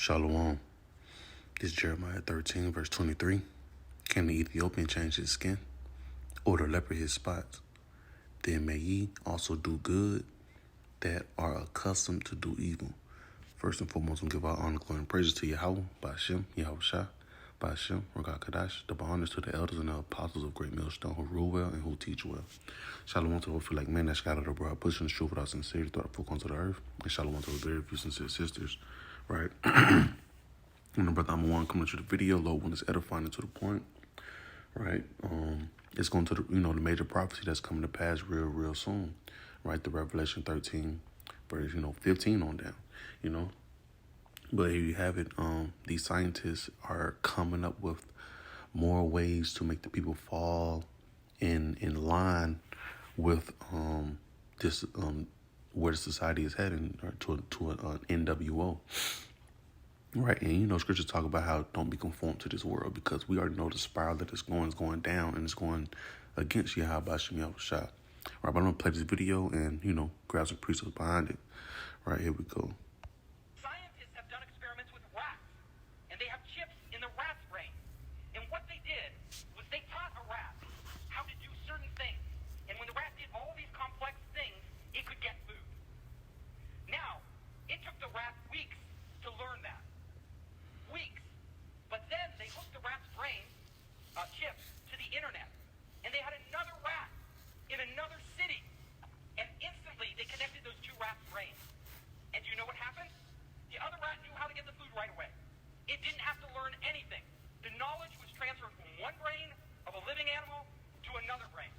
Shalom. This is Jeremiah 13, verse 23. Can the Ethiopian change his skin, or the leper his spots? Then may ye also do good that are accustomed to do evil. First and foremost, we give our honor, glory, and praises to Yahweh, Ba'ashem, Yahushua, Ba'ashem, Regard Kadash, double honors to the elders and the apostles of Great Millstone who rule well and who teach well. Shalom to hopefully like men that scattered abroad, pushing the truth without sincerity throughout the full corners of the earth. And shalom to the very few sincere sisters, right? And the brother, I'm one coming to the video, Lord, when it's edifying and to the point, right? It's going to the, the major prophecy that's coming to pass real soon, right? The Revelation 13, verse, 15 on down, But here you have it. These scientists are coming up with more ways to make the people fall in line with this where the society is heading, or to an NWO. Right, and scriptures talk about how don't be conformed to this world, because we already know the spiral that is going down, and it's going against Yahweh Shem Yahushua. Right, but I'm gonna play this video and grab some precepts behind it. Right, here we go. Scientists have done experiments with rats, and they have chips in the rat's brain. And what they did was they taught a rat how to do certain things. And when the rat did all these complex things, it could get food. Now, it took the rat weeks to learn that. Weeks. But then they hooked the rat's brain chips to the internet, and they had another rat in another city, and instantly they connected those two rats' brains. And do you know what happened? The other rat knew how to get the food right away. It didn't have to learn anything. The knowledge was transferred from one brain of a living animal to another brain.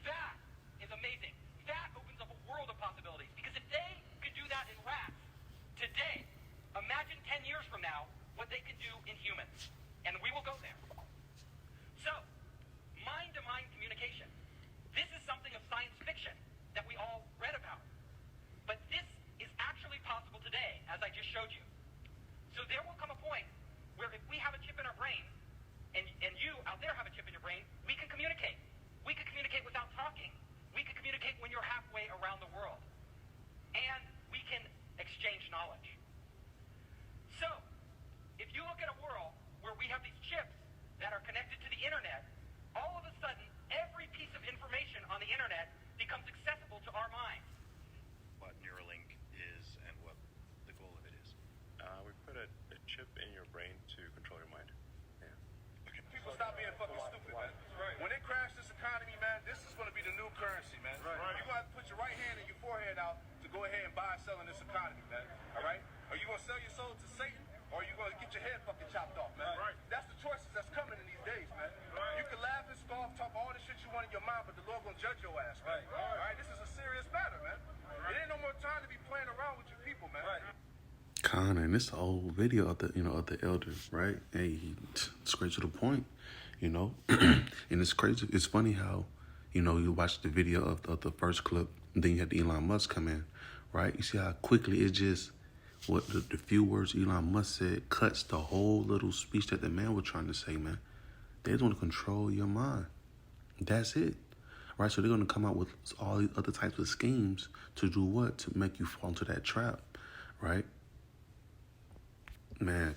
That is amazing. That opens up a world of possibilities, because if they could do that in rats today, imagine 10 years from now what they can do in humans. And we will go there. So, mind-to-mind communication. This is something of science fiction that we all read about. But this is actually possible today, as I just showed you. So there will come a point where if we have a chip in our brain, and you out there have a chip in your brain, we can communicate. We can communicate without talking. We can communicate when you're halfway around the world. And we can exchange knowledge. So, if you look at a world where we have these chips that are connected to the internet, all of a sudden, every piece of information on the internet becomes accessible to our minds. What Neuralink is and what the goal of it is. We put a chip in your brain to control your mind. Yeah. Okay. People stop being fucking stupid, man. Right. When they crash this economy, man, this is going to be the new currency, man. Right. You're going to have to put your right hand and your forehead out to go ahead and buy and sell in this economy, man. All right? Are you going to sell your soul to Satan, or are you going to get your head fucking chopped off, man? Right. That's the choices that's coming in these days, man. Right. You can laugh and scoff, talk all the shit you want in your mind, but the Lord going to judge your ass, man. Right. All right? This is a serious matter, man. Right. It ain't no more time to be playing around with your people, man. Right. And it's an old video of the of the elder, right? Hey, straight to the point, and it's crazy. It's funny how, you watch the video of the first clip, and then you had the Elon Musk come in, right? You see how quickly it just, what the few words Elon Musk said cuts the whole little speech that the man was trying to say, man. They want to control your mind. That's it, right? So they're going to come out with all these other types of schemes to do what? To make you fall into that trap, right? Man,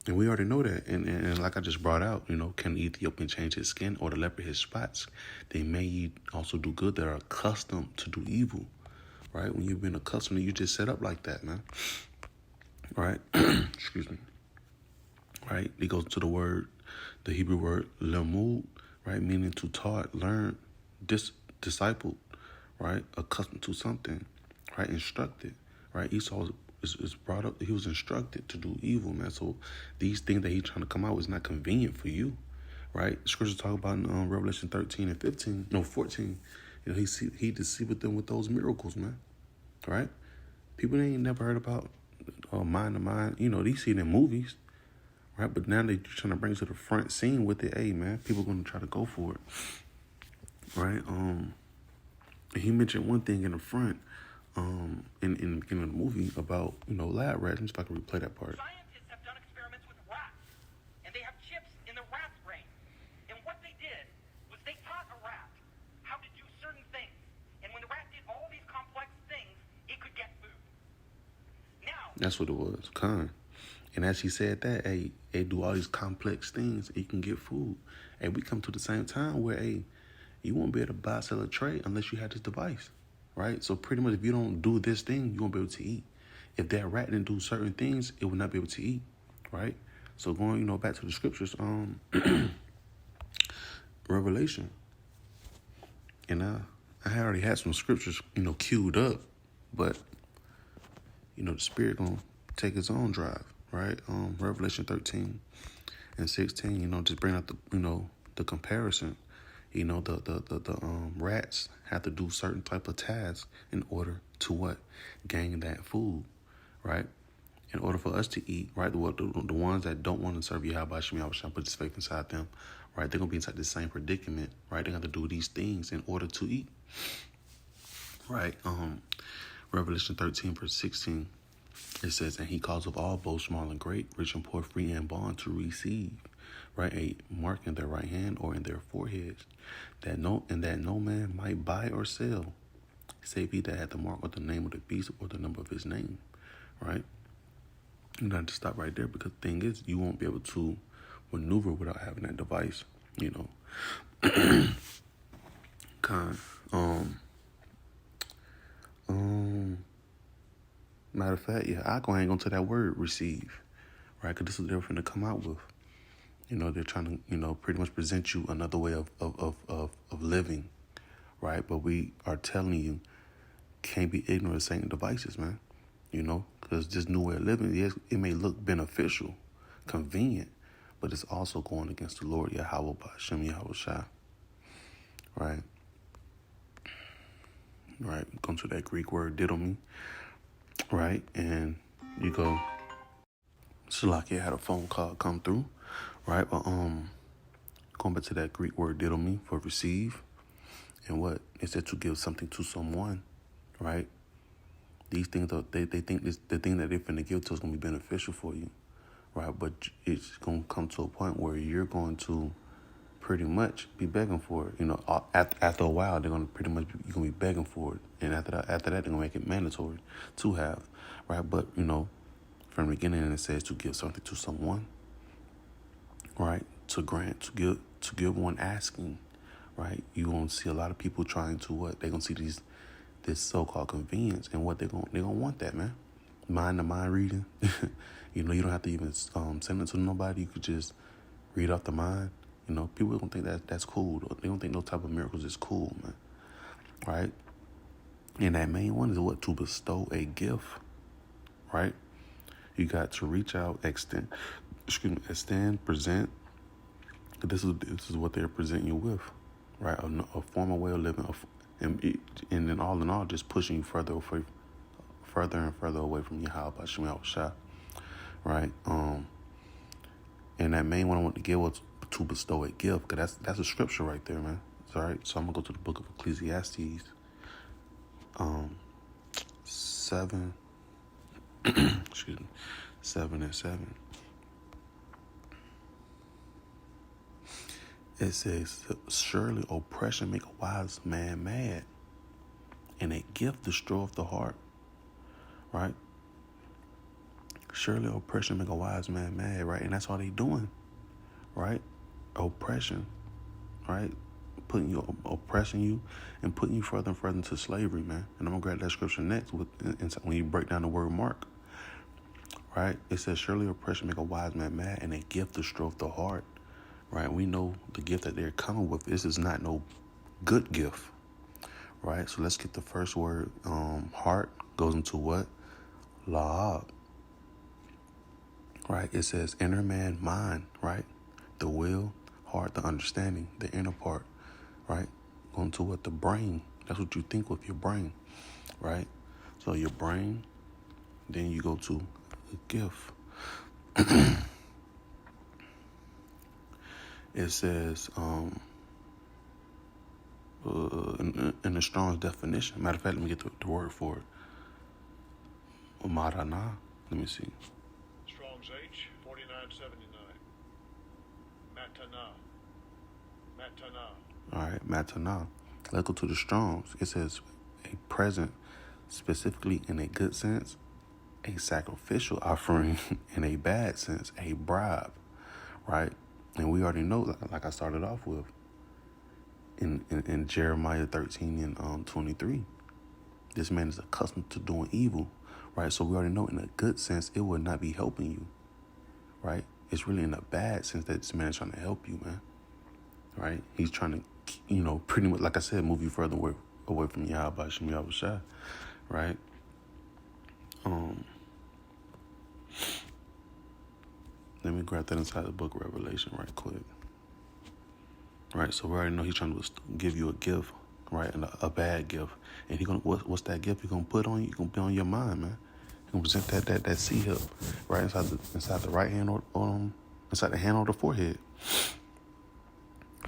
and we already know that. And like I just brought out, can the Ethiopian change his skin, or the leper his spots? They may also do good that are accustomed to do evil, right? When you've been accustomed, you just set up like that, man. Right? Excuse me. Right? It goes to the Hebrew word lemud, right? Meaning to taught, learn, discipled, right? Accustomed to something, right? Instructed, right? Esau is brought up, he was instructed to do evil, man. So these things that he's trying to come out is not convenient for you, right? Scriptures talk about in Revelation 13 and 14, he deceived them with those miracles, man, right? People ain't never heard about mind to mind, they see it in movies, right? But now they're trying to bring it to the front scene with it. Hey, man, people going to try to go for it, right? He mentioned one thing in the front, in the beginning of the movie about, lab rats. Let me see if I can replay that part. Scientists have done experiments with rats, and they have chips in the rat's brain. And what they did was they taught a rat how to do certain things. And when the rat did all these complex things, it could get food. Now, That's what it was. And as he said that, hey, they do all these complex things, and you can get food. And we come to the same time where, hey, you won't be able to buy, sell, or trade unless you have this device, right? So pretty much if you don't do this thing, you won't be able to eat. If that rat didn't do certain things, it would not be able to eat, right? So going, back to the scriptures, Revelation. And I already had some scriptures, queued up, but, the Spirit gonna take its own drive, right? Revelation 13 and 16, just bring out the comparison. The rats have to do certain type of tasks in order to what? Gain that food, right? In order for us to eat, right? The ones that don't want to serve Yahweh Shem, put this faith inside them, right? They're going to be inside the same predicament, right? They have to do these things in order to eat, right? Revelation 13, verse 16, it says, and he calls of all, both small and great, rich and poor, free and bond, to receive, right, a mark in their right hand or in their foreheads, that no man might buy or sell, save he that had the mark or the name of the beast or the number of his name, right? You don't have to stop right there, because the thing is, you won't be able to maneuver without having that device, Matter of fact, I'll go hang on to that word, receive, right? Because this is what they're going to come out with. They're trying to, pretty much present you another way of living, right? But we are telling you, can't be ignorant of Satan devices, man. Because this new way of living, yes, it may look beneficial, convenient, but it's also going against the Lord, Yahweh B'Shem Yahweh Shai, right? Right, come to that Greek word, didomi, right? And you go, Shalakia had a phone call come through, right? But going back to that Greek word, didomi, for receive, and what? It said to give something to someone, right? These things, they think the thing that they're finna give to is going to be beneficial for you, right? But it's going to come to a point where you're going to pretty much be begging for it. After a while, you're going to be begging for it. And after that, they're going to make it mandatory to have, right? But, from the beginning, it says to give something to someone, right? To grant, to give one asking, right? You won't see a lot of people trying to what? They're going to see this so-called convenience, and what they're gonna want that, man. Mind-to-mind reading. You don't have to even send it to nobody. You could just read off the mind. People don't think that's cool. They don't think no type of miracles is cool, man. Right? And that main one is what? To bestow a gift. Right? You got to reach out, extend, present. This is what they're presenting you with, right? A formal way of living, and then all in all, just pushing you further and further away from Yahweh Shem Yahweh Shai, right? And that main one I want to give was to bestow a gift, because that's a scripture right there, man. All right, so I'm gonna go to the book of Ecclesiastes, 7, 7 and 7. It says, surely oppression make a wise man mad, and a gift destroyeth the heart. Right? Surely oppression make a wise man mad, right? And that's all they doing, right? Oppression, right? Oppressing you and putting you further and further into slavery, man. And I'm gonna grab that scripture next when you break down the word mark, right? It says, surely oppression make a wise man mad, and a gift destroyeth the heart. Right, we know the gift that they're coming with. This is not no good gift, right? So let's get the first word. Heart goes into what? La'ab. Right, it says inner man, mind, right? The will, heart, the understanding, the inner part, right? Going to what? The brain. That's what you think with your brain, right? So your brain, then you go to a gift. It says, in the Strong's definition, matter of fact, let me get the word for it. Marana. Let me see. Strong's H, 4979. Matana. All right, matana. Let's go to the Strong's. It says a present, specifically in a good sense, a sacrificial offering in a bad sense, a bribe, right? And we already know, like I started off with, in Jeremiah 13 and 23, this man is accustomed to doing evil, right? So we already know in a good sense, it would not be helping you, right? It's really in a bad sense that this man is trying to help you, man, right? He's trying to, pretty much, like I said, move you further away from Yahweh Shem Yahweh Shai, right? Let me grab that inside the book of Revelation right quick. Right, so we already know he's trying to give you a gift, right, and a bad gift. And what's that gift he gonna put on you? He gonna be on your mind, man. He gonna present that sea hip, right inside the right hand or inside the hand or the forehead,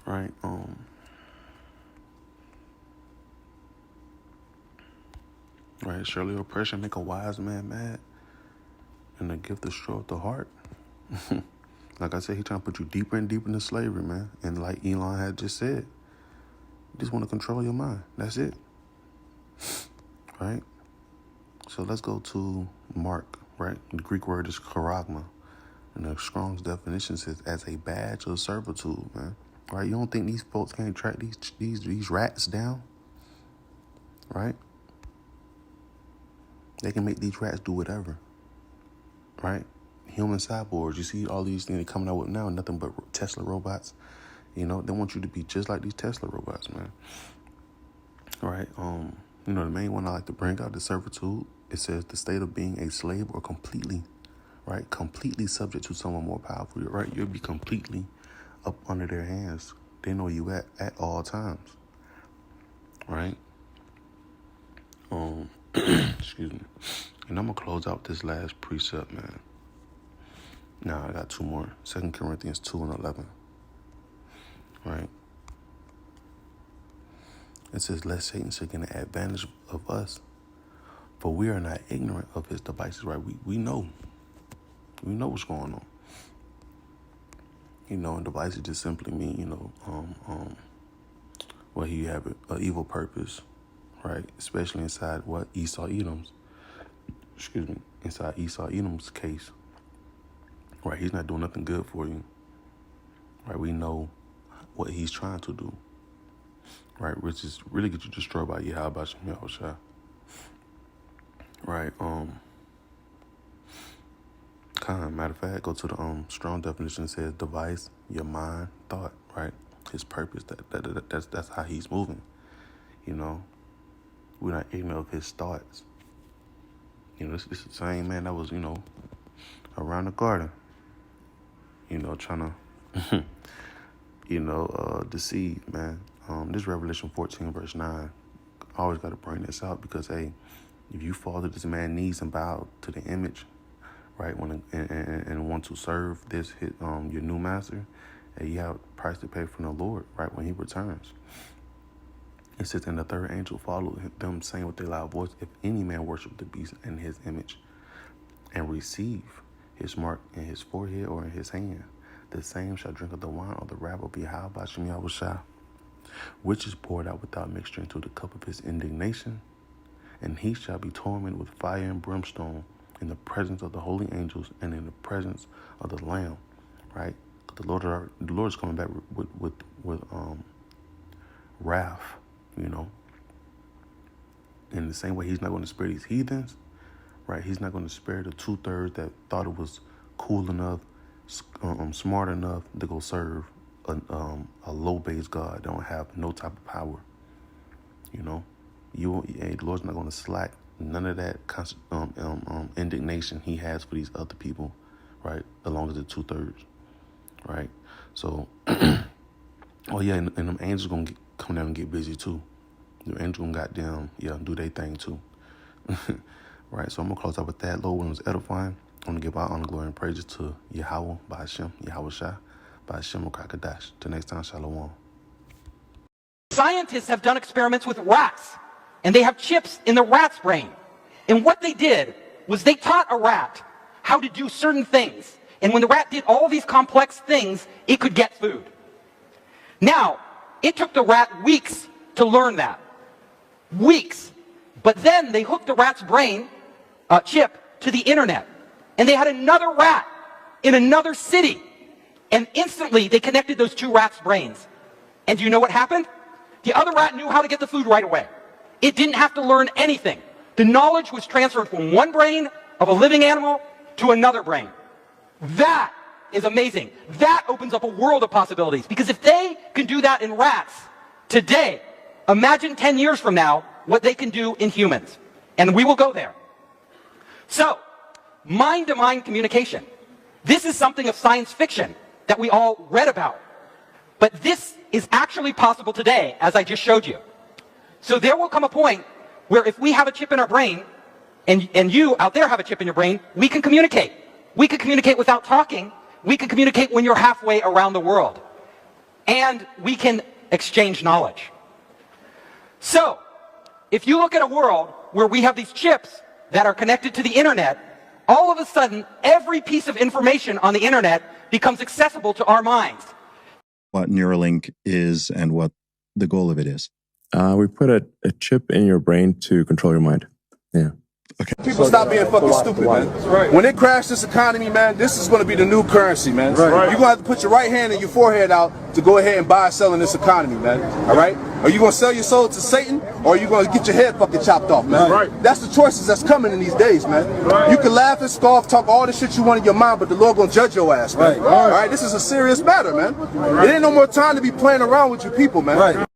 right. Right. Surely oppression make a wise man mad, and the gift destroyeth the heart. Like I said, he trying to put you deeper and deeper into slavery, man. And like Elon had just said, you just want to control your mind. That's it. Right? So let's go to Mark, right? The Greek word is charagma. And the Strong's definition says as a badge of servitude, man. Right? You don't think these folks can't track these rats down? Right? They can make these rats do whatever. Right? Human cyborgs, you see all these things coming out with now, nothing but Tesla robots. They want you to be just like these Tesla robots, man. Right? The main one I like to bring out is servitude. It says the state of being a slave or completely subject to someone more powerful. Right? You'll be completely up under their hands. They know you at all times. Right? Excuse me. And I'm gonna close out this last precept, man. Now I got two more. 2 Corinthians 2:11. Right? It says, "Lest Satan should get an advantage of us, for we are not ignorant of his devices." Right? We know what's going on. And devices just simply mean, he have an evil purpose, right? Especially inside inside Esau Edom's case. Right, he's not doing nothing good for you. Right, we know what he's trying to do. Right, which is really get you destroyed by Yahweh Shem Yahweh Shai. Right, matter of fact, go to the Strong definition. It says device, your mind, thought. Right, his purpose. That's how he's moving. We're not ignorant of his thoughts. This is the same man that was around the garden. Trying to, deceive, man. This Revelation 14, verse 9, I always got to bring this out because, hey, if you fall to this man's knees and bow to the image, right, and want to serve your new master, hey, you have a price to pay from the Lord, right, when he returns. It says, "And the third angel followed them, saying with a loud voice, if any man worship the beast in his image and receive his mark in his forehead or in his hand, the same shall drink of the wine or the wrath of Yahweh Shem Yahweh Shai, which is poured out without mixture into the cup of his indignation, and he shall be tormented with fire and brimstone in the presence of the holy angels and in the presence of the Lamb." Right? The Lord is coming back with wrath. In the same way, he's not going to spare these heathens. Right? He's not going to spare the 2/3 that thought it was cool enough, smart enough to go serve a low-based God. They don't have no type of power. The Lord's not going to slack none of that indignation he has for these other people, right? Along with the 2/3, right? So, and them angels going to come down and get busy too. The angels going to do their thing too. Right, so I'm going to close out with that. Lord, when it was edifying, I'm going to give our honor, glory, and praises to Yahweh, Ba'ashem, Yahweh Shai, Ba'ashem, Okakadash. Till next time, Shalom. Scientists have done experiments with rats, and they have chips in the rat's brain. And what they did was they taught a rat how to do certain things. And when the rat did all these complex things, it could get food. Now, it took the rat weeks to learn that. Weeks. But then they hooked the rat's brain chip to the internet, and they had another rat in another city, and instantly they connected those two rats' brains. And do you know what happened? The other rat knew how to get the food right away. It didn't have to learn anything. The knowledge was transferred from one brain of a living animal to another brain. That is amazing. That opens up a world of possibilities, because if they can do that in rats today, imagine 10 years from now what they can do in humans. And we will go there. So, mind-to-mind communication. This is something of science fiction that we all read about. But this is actually possible today, as I just showed you. So there will come a point where if we have a chip in our brain, and you out there have a chip in your brain, we can communicate. We can communicate without talking. We can communicate when you're halfway around the world. And we can exchange knowledge. So, if you look at a world where we have these chips that are connected to the internet, all of a sudden, every piece of information on the internet becomes accessible to our minds. What Neuralink is and what the goal of it is. We put a chip in your brain to control your mind. Yeah. Okay. People stop being fucking stupid, man. Right. When they crash this economy, man, this is going to be the new currency, man. Right. You're going to have to put your right hand and your forehead out to go ahead and buy and sell in this economy, man. All right? Are you going to sell your soul to Satan, or are you going to get your head fucking chopped off, man? Right. That's the choices that's coming in these days, man. Right. You can laugh and scoff, talk all the shit you want in your mind, but the Lord going to judge your ass, man. Right. All right? This is a serious matter, man. Right. It ain't no more time to be playing around with you people, man. Right.